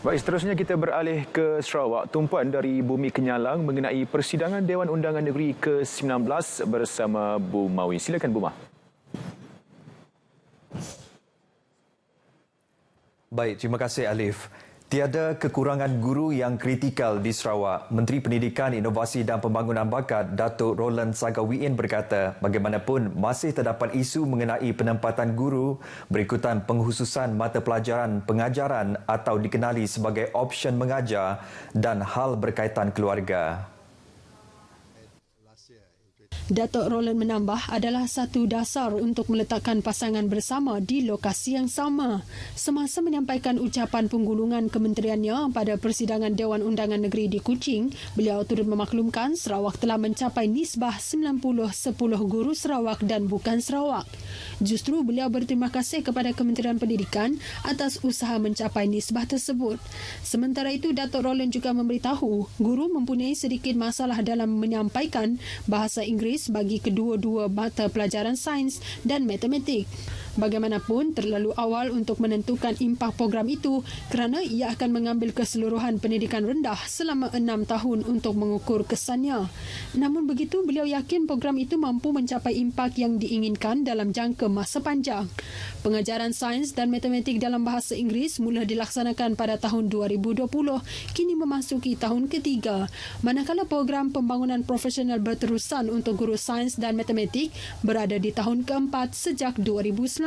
Baik, seterusnya kita beralih ke Sarawak. Tumpuan dari Bumi Kenyalang mengenai persidangan Dewan Undangan Negeri ke-19 bersama Bu Mawi. Silakan Bu Ma. Baik, terima kasih Alif. Tiada kekurangan guru yang kritikal di Sarawak. Menteri Pendidikan, Inovasi dan Pembangunan Bakat, Datuk Roland Sagawiin berkata, bagaimanapun masih terdapat isu mengenai penempatan guru berikutan pengkhususan mata pelajaran pengajaran atau dikenali sebagai option mengajar dan hal berkaitan keluarga. Datuk Roland menambah adalah satu dasar untuk meletakkan pasangan bersama di lokasi yang sama. Semasa menyampaikan ucapan penggulungan kementeriannya pada persidangan Dewan Undangan Negeri di Kuching, beliau turut memaklumkan Sarawak telah mencapai nisbah 90-10 guru Sarawak dan bukan Sarawak. Justru beliau berterima kasih kepada Kementerian Pendidikan atas usaha mencapai nisbah tersebut. Sementara itu, Datuk Roland juga memberitahu guru mempunyai sedikit masalah dalam menyampaikan bahasa Inggeris bagi kedua-dua mata pelajaran sains dan matematik. Bagaimanapun, terlalu awal untuk menentukan impak program itu kerana ia akan mengambil keseluruhan pendidikan rendah selama 6 tahun untuk mengukur kesannya. Namun begitu, beliau yakin program itu mampu mencapai impak yang diinginkan dalam jangka masa panjang. Pengajaran sains dan matematik dalam bahasa Inggeris mula dilaksanakan pada tahun 2020, kini memasuki tahun ketiga. Manakala program pembangunan profesional berterusan untuk guru sains dan matematik berada di tahun keempat sejak 2019.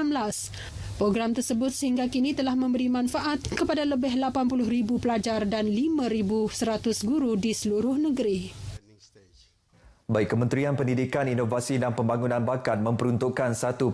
Program tersebut sehingga kini telah memberi manfaat kepada lebih 80,000 pelajar dan 5,100 guru di seluruh negeri. Baik, Kementerian Pendidikan, Inovasi dan Pembangunan Bakat memperuntukkan 1.25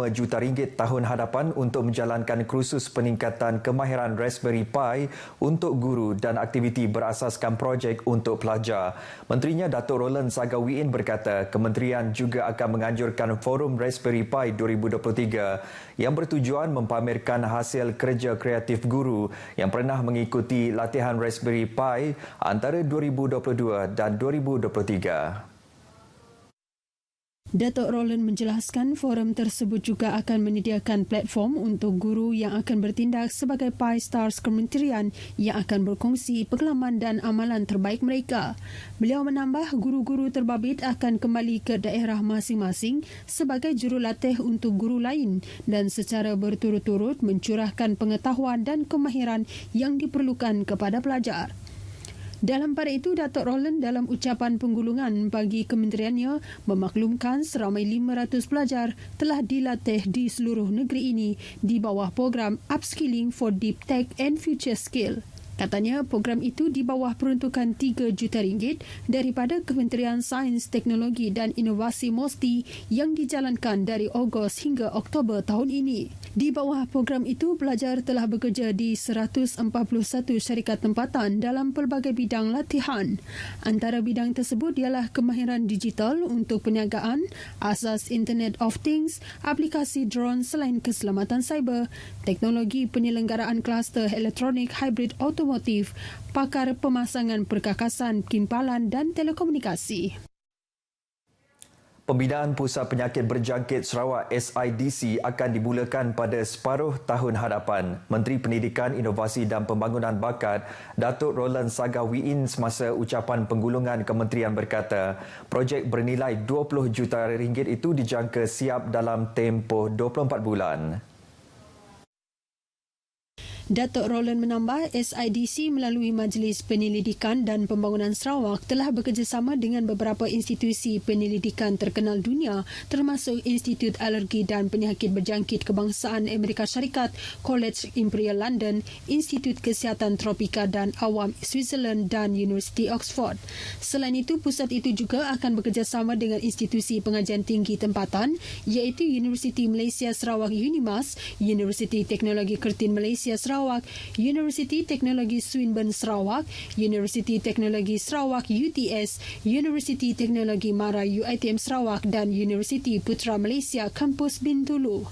juta ringgit tahun hadapan untuk menjalankan kursus peningkatan kemahiran Raspberry Pi untuk guru dan aktiviti berasaskan projek untuk pelajar. Menterinya Datuk Roland Sagawiin berkata, kementerian juga akan menganjurkan Forum Raspberry Pi 2023 yang bertujuan mempamerkan hasil kerja kreatif guru yang pernah mengikuti latihan Raspberry Pi antara 2022 dan 2023. Datuk Roland menjelaskan forum tersebut juga akan menyediakan platform untuk guru yang akan bertindak sebagai Pi Stars kementerian yang akan berkongsi pengalaman dan amalan terbaik mereka. Beliau menambah guru-guru terbabit akan kembali ke daerah masing-masing sebagai jurulatih untuk guru lain dan secara berturut-turut mencurahkan pengetahuan dan kemahiran yang diperlukan kepada pelajar. Dalam pada itu, Datuk Roland dalam ucapan penggulungan bagi kementeriannya memaklumkan seramai 500 pelajar telah dilatih di seluruh negeri ini di bawah program Upskilling for Deep Tech and Future Skill. Katanya program itu di bawah peruntukan 3 juta ringgit daripada Kementerian Sains, Teknologi dan Inovasi MOSTI yang dijalankan dari Ogos hingga Oktober tahun ini. Di bawah program itu, pelajar telah bekerja di 141 syarikat tempatan dalam pelbagai bidang latihan. Antara bidang tersebut ialah kemahiran digital untuk perniagaan, asas Internet of Things, aplikasi drone selain keselamatan cyber, teknologi penyelenggaraan kluster elektronik hybrid otomotif, pakar pemasangan perkakasan, kimpalan dan telekomunikasi. Pembinaan Pusat Penyakit Berjangkit Sarawak SIDC akan dimulakan pada separuh tahun hadapan. Menteri Pendidikan, Inovasi dan Pembangunan Bakat, Datuk Roland Sagawiin semasa ucapan penggulungan kementerian berkata, projek bernilai 20 juta ringgit itu dijangka siap dalam tempoh 24 bulan. Datuk Roland menambah, SIDC melalui Majlis Penyelidikan dan Pembangunan Sarawak telah bekerjasama dengan beberapa institusi penyelidikan terkenal dunia termasuk Institut Alergi dan Penyakit Berjangkit Kebangsaan Amerika Syarikat, College Imperial London, Institut Kesihatan Tropika dan Awam Switzerland dan Universiti Oxford. Selain itu, pusat itu juga akan bekerjasama dengan institusi pengajian tinggi tempatan iaitu Universiti Malaysia Sarawak UNIMAS, Universiti Teknologi Kertin Malaysia Sarawak, Universiti Teknologi Swinburne Sarawak, Universiti Teknologi Sarawak UTS, Universiti Teknologi Mara UiTM Sarawak dan Universiti Putra Malaysia Kampus Bintulu.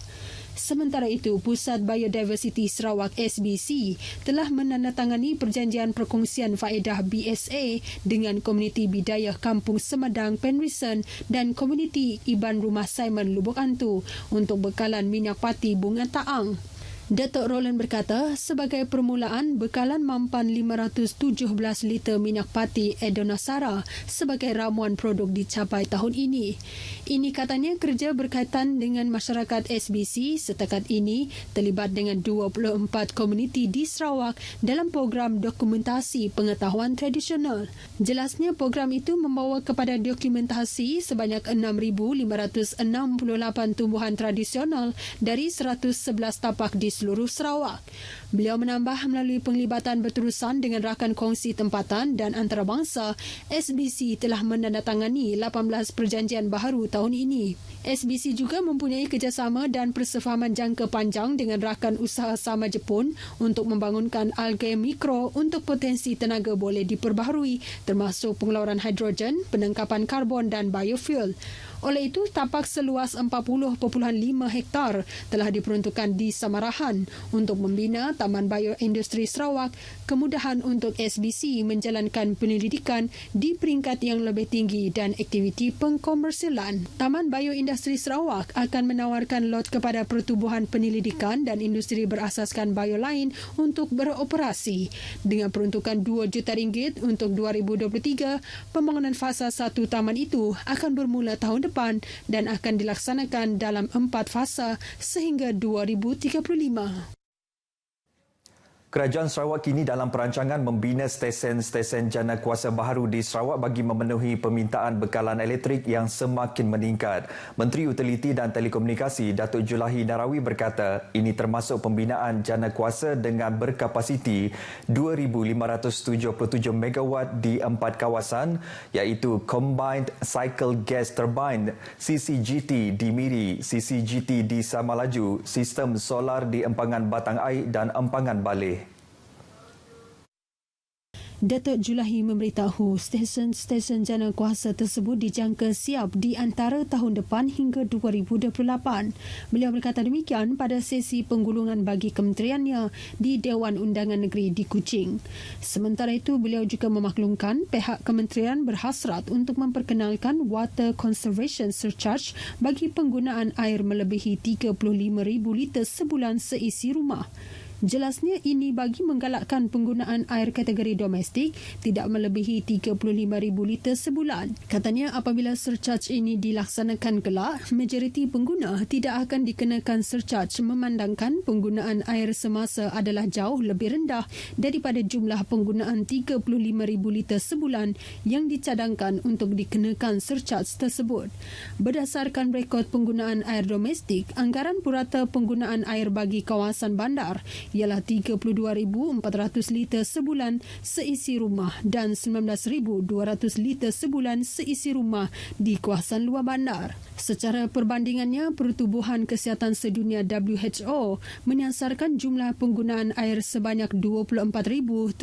Sementara itu, Pusat Biodiversity Sarawak SBC telah menandatangani perjanjian perkongsian faedah BSA dengan Komuniti Bidayah Kampung Semedang Penrisen dan Komuniti Iban Rumah Simon Lubuk Antu untuk bekalan minyak pati bunga taang. Datuk Roland berkata, sebagai permulaan, bekalan mampan 517 liter minyak pati Edonasara sebagai ramuan produk dicapai tahun ini. Ini katanya kerja berkaitan dengan masyarakat SBC setakat ini terlibat dengan 24 komuniti di Sarawak dalam program dokumentasi pengetahuan tradisional. Jelasnya program itu membawa kepada dokumentasi sebanyak 6,568 tumbuhan tradisional dari 111 tapak di seluruh Sarawak. Beliau menambah melalui penglibatan berterusan dengan rakan kongsi tempatan dan antarabangsa, SBC telah menandatangani 18 perjanjian baharu tahun ini. SBC juga mempunyai kerjasama dan persefahaman jangka panjang dengan rakan usaha sama Jepun untuk membangunkan algae mikro untuk potensi tenaga boleh diperbaharui termasuk pengeluaran hidrogen, penangkapan karbon dan biofuel. Oleh itu, tapak seluas 40.5 hektar telah diperuntukkan di Samarahan untuk membina Taman Bioindustri Sarawak, kemudahan untuk SBC menjalankan penyelidikan di peringkat yang lebih tinggi dan aktiviti pengkomersialan. Taman Bioindustri Sarawak akan menawarkan lot kepada pertubuhan penyelidikan dan industri berasaskan bio lain untuk beroperasi. Dengan peruntukan RM2 juta untuk 2023, pembangunan fasa 1 taman itu akan bermula tahun depan dan akan dilaksanakan dalam 4 fasa sehingga 2035. Kerajaan Sarawak kini dalam perancangan membina stesen-stesen jana kuasa baharu di Sarawak bagi memenuhi permintaan bekalan elektrik yang semakin meningkat. Menteri Utiliti dan Telekomunikasi Datuk Julahi Narawi berkata ini termasuk pembinaan jana kuasa dengan berkapasiti 2,577 megawatt di 4 kawasan iaitu Combined Cycle Gas Turbine CCGT di Miri, CCGT di Samalaju, sistem solar di Empangan Batang Air dan Empangan Baleh. Datuk Julahi memberitahu stesen-stesen jana kuasa tersebut dijangka siap di antara tahun depan hingga 2028. Beliau berkata demikian pada sesi penggulungan bagi kementeriannya di Dewan Undangan Negeri di Kuching. Sementara itu, beliau juga memaklumkan pihak kementerian berhasrat untuk memperkenalkan Water Conservation Surcharge bagi penggunaan air melebihi 35,000 liter sebulan seisi rumah. Jelasnya ini bagi menggalakkan penggunaan air kategori domestik tidak melebihi 35,000 liter sebulan. Katanya apabila surcharge ini dilaksanakan kelak, majoriti pengguna tidak akan dikenakan surcharge memandangkan penggunaan air semasa adalah jauh lebih rendah daripada jumlah penggunaan 35,000 liter sebulan yang dicadangkan untuk dikenakan surcharge tersebut. Berdasarkan rekod penggunaan air domestik, anggaran purata penggunaan air bagi kawasan bandar ialah 32,400 liter sebulan seisi rumah dan 19,200 liter sebulan seisi rumah di kawasan luar bandar. Secara perbandingannya, Pertubuhan Kesihatan Sedunia WHO menyasarkan jumlah penggunaan air sebanyak 24,750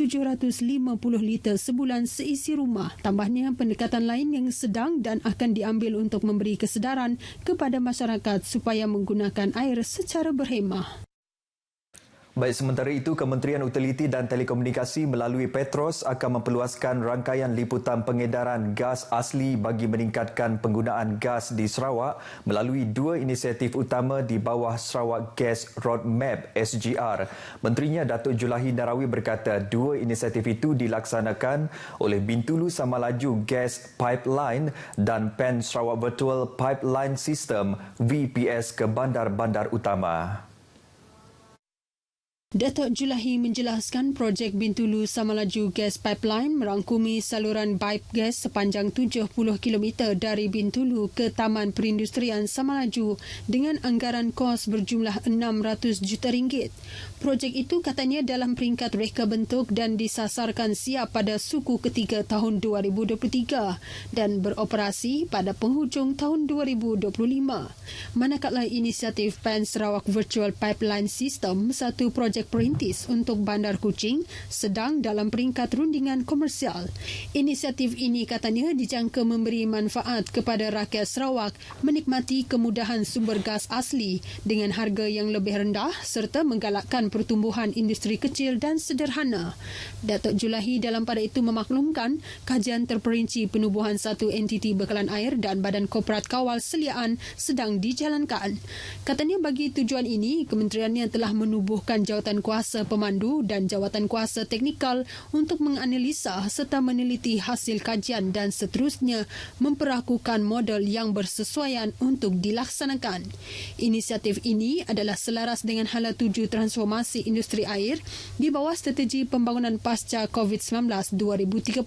liter sebulan seisi rumah. Tambahnya, pendekatan lain yang sedang dan akan diambil untuk memberi kesedaran kepada masyarakat supaya menggunakan air secara berhemah. Baik, sementara itu, Kementerian Utiliti dan Telekomunikasi melalui Petros akan memperluaskan rangkaian liputan pengedaran gas asli bagi meningkatkan penggunaan gas di Sarawak melalui 2 inisiatif utama di bawah Sarawak Gas Roadmap SGR. Menterinya Datuk Julahi Narawi berkata 2 inisiatif itu dilaksanakan oleh Bintulu Samalaju Gas Pipeline dan PEN Sarawak Virtual Pipeline System VPS ke bandar-bandar utama. Datuk Julahi menjelaskan projek Bintulu Samalaju Gas Pipeline merangkumi saluran pipe gas sepanjang 70 km dari Bintulu ke Taman Perindustrian Samalaju dengan anggaran kos berjumlah RM600 juta. Projek itu katanya dalam peringkat reka bentuk dan disasarkan siap pada suku ketiga tahun 2023 dan beroperasi pada penghujung tahun 2025. Manakala inisiatif PEN Sarawak Virtual Pipeline System, satu projek proyek perintis untuk Bandar Kuching sedang dalam peringkat rundingan komersial. Inisiatif ini katanya dijangka memberi manfaat kepada rakyat Sarawak menikmati kemudahan sumber gas asli dengan harga yang lebih rendah serta menggalakkan pertumbuhan industri kecil dan sederhana. Datuk Julahi dalam pada itu memaklumkan kajian terperinci penubuhan satu entiti bekalan air dan Badan Korporat Kawal Seliaan sedang dijalankan. Katanya bagi tujuan ini, kementeriannya telah menubuhkan jawatan kuasa pemandu dan jawatan kuasa teknikal untuk menganalisa serta meneliti hasil kajian dan seterusnya memperakukan model yang bersesuaian untuk dilaksanakan. Inisiatif ini adalah selaras dengan hala tuju transformasi industri air di bawah strategi pembangunan pasca COVID-19 2030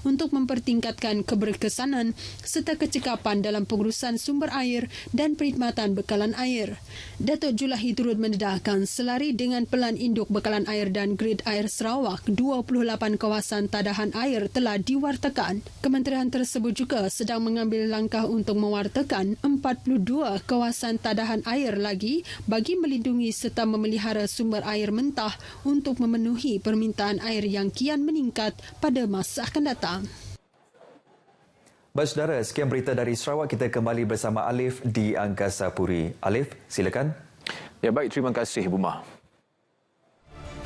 untuk mempertingkatkan keberkesanan serta kecekapan dalam pengurusan sumber air dan perkhidmatan bekalan air. Datuk Julahi turut mendedahkan selari dengan pelan induk bekalan air dan grid air Sarawak, 28 kawasan tadahan air telah diwartakan. Kementerian tersebut juga sedang mengambil langkah untuk mewartakan 42 kawasan tadahan air lagi bagi melindungi serta memelihara sumber air mentah untuk memenuhi permintaan air yang kian meningkat pada masa akan datang. Baik saudara, sekian berita dari Sarawak. Kita kembali bersama Alif di Angkasa Puri. Alif, silakan. Ya baik, terima kasih Buma.